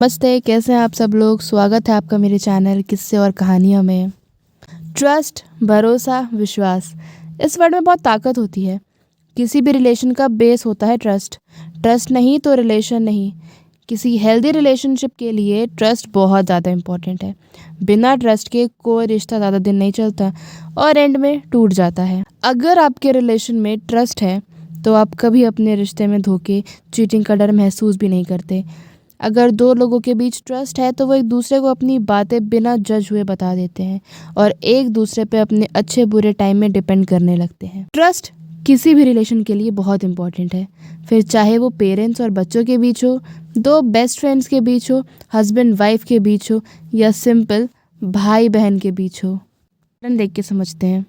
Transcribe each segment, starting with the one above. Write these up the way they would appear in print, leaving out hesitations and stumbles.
नमस्ते, कैसे हैं आप सब लोग। स्वागत है आपका मेरे चैनल किस्से और कहानियों में। ट्रस्ट, भरोसा, विश्वास, इस वर्ड में बहुत ताकत होती है। किसी भी रिलेशन का बेस होता है ट्रस्ट। ट्रस्ट नहीं तो रिलेशन नहीं। किसी हेल्दी रिलेशनशिप के लिए ट्रस्ट बहुत ज़्यादा इम्पोर्टेंट है। बिना ट्रस्ट के कोई रिश्ता ज़्यादा दिन नहीं चलता और एंड में टूट जाता है। अगर आपके रिलेशन में ट्रस्ट है तो आप कभी अपने रिश्ते में धोखे, चीटिंग का डर महसूस भी नहीं करते। अगर दो लोगों के बीच ट्रस्ट है तो वो एक दूसरे को अपनी बातें बिना जज हुए बता देते हैं और एक दूसरे पे अपने अच्छे बुरे टाइम में डिपेंड करने लगते हैं। ट्रस्ट किसी भी रिलेशन के लिए बहुत इंपॉर्टेंट है, फिर चाहे वो पेरेंट्स और बच्चों के बीच हो, दो बेस्ट फ्रेंड्स के बीच हो, हस्बैंड वाइफ के बीच हो या सिंपल भाई बहन के बीच हो। देख के समझते हैं।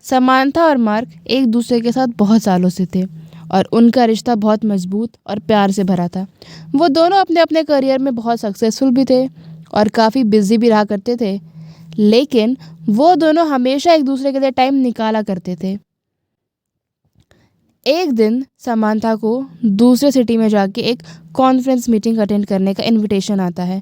समांथा और मार्क एक दूसरे के साथ बहुत सालों से थे और उनका रिश्ता बहुत मजबूत और प्यार से भरा था। वो दोनों अपने अपने करियर में बहुत सक्सेसफुल भी थे और काफ़ी बिजी भी रहा करते थे, लेकिन वो दोनों हमेशा एक दूसरे के लिए टाइम निकाला करते थे। एक दिन समांथा को दूसरे सिटी में जाके एक कॉन्फ्रेंस मीटिंग अटेंड करने का इनविटेशन आता है।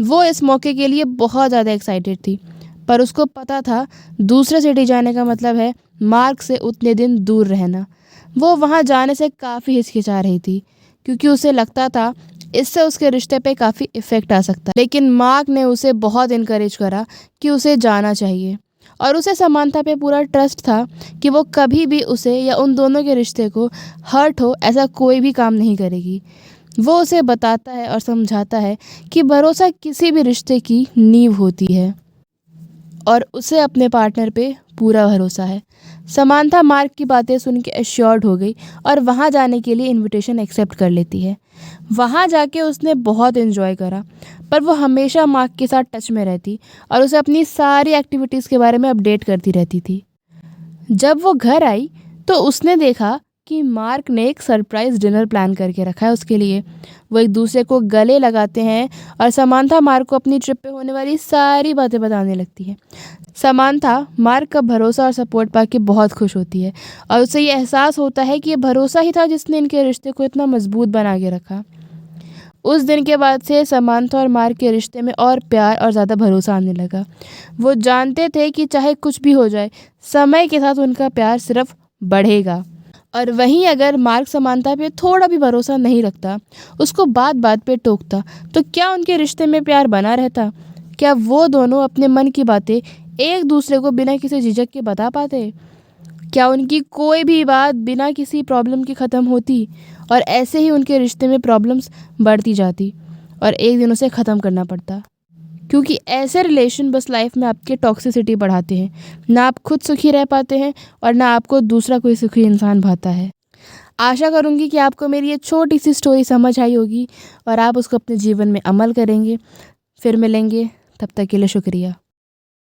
वो इस मौके के लिए बहुत ज़्यादा एक्साइटेड थी, पर उसको पता था दूसरे सिटी जाने का मतलब है मार्क से उतने दिन दूर रहना। वो वहाँ जाने से काफ़ी हिचकिचा रही थी क्योंकि उसे लगता था इससे उसके रिश्ते पे काफ़ी इफ़ेक्ट आ सकता है। लेकिन मार्क ने उसे बहुत इनकरेज करा कि उसे जाना चाहिए और उसे समानता पे पूरा ट्रस्ट था कि वो कभी भी उसे या उन दोनों के रिश्ते को हर्ट हो ऐसा कोई भी काम नहीं करेगी। वो उसे बताता है और समझाता है कि भरोसा किसी भी रिश्ते की नींव होती है और उसे अपने पार्टनर पे पूरा भरोसा है। समांथा मार्क की बातें सुन के एश्योर्ड हो गई और वहाँ जाने के लिए इनविटेशन एक्सेप्ट कर लेती है। वहाँ जाके उसने बहुत एंजॉय करा, पर वो हमेशा मार्क के साथ टच में रहती और उसे अपनी सारी एक्टिविटीज़ के बारे में अपडेट करती रहती थी। जब वो घर आई तो उसने देखा कि मार्क ने एक सरप्राइज़ डिनर प्लान करके रखा है उसके लिए। वो एक दूसरे को गले लगाते हैं और समांथा मार्क को अपनी ट्रिप पे होने वाली सारी बातें बताने लगती है। समांथा मार्क का भरोसा और सपोर्ट पाके बहुत खुश होती है और उसे ये एहसास होता है कि ये भरोसा ही था जिसने इनके रिश्ते को इतना मजबूत बना के रखा। उस दिन के बाद से समांथा और मार्क के रिश्ते में और प्यार और ज़्यादा भरोसा आने लगा। वो जानते थे कि चाहे कुछ भी हो जाए, समय के साथ उनका प्यार सिर्फ बढ़ेगा। और वहीं अगर मार्क समांथा पे थोड़ा भी भरोसा नहीं रखता, उसको बात बात पे टोकता, तो क्या उनके रिश्ते में प्यार बना रहता? क्या वो दोनों अपने मन की बातें एक दूसरे को बिना किसी झिझक के बता पाते? क्या उनकी कोई भी बात बिना किसी प्रॉब्लम के ख़त्म होती? और ऐसे ही उनके रिश्ते में प्रॉब्लम्स बढ़ती जाती और एक दिन उसे ख़त्म करना पड़ता, क्योंकि ऐसे रिलेशन बस लाइफ में आपके टॉक्सिसिटी बढ़ाते हैं। ना आप खुद सुखी रह पाते हैं और ना आपको दूसरा कोई सुखी इंसान भाता है। आशा करूँगी कि आपको मेरी ये छोटी सी स्टोरी समझ आई होगी और आप उसको अपने जीवन में अमल करेंगे। फिर मिलेंगे, तब तक के लिए शुक्रिया।